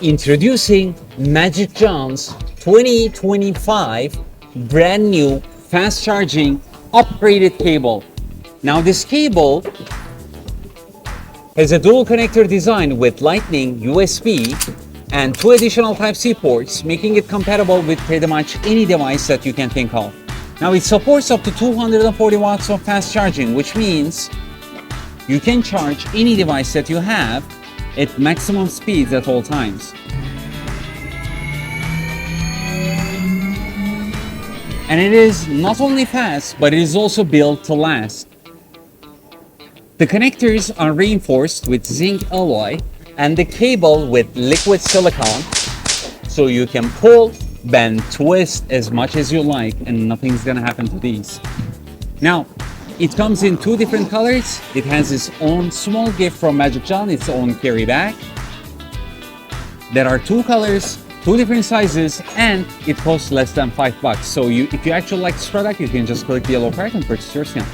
Introducing MagicJohn's 2025 brand new fast charging upgraded cable. Now this cable has a dual connector design with Lightning, USB, and 2 additional Type-C ports, making it compatible with pretty much any device that you can think of. Now it supports up to 240 watts of fast charging, which means you can charge any device that you have at maximum speeds at all times. And it is not only fast, but it is also built to last. The connectors are reinforced with zinc alloy and the cable with liquid silicone, so you can pull, bend, twist as much as you like and nothing's gonna happen to these. Now, it comes in 2 different colors. It has its own small gift from MagicJohn, its own carry bag. There are 2 colors, 2 different sizes, and it costs less than $5. So if you actually like this product, you can just click the yellow card and purchase yours now.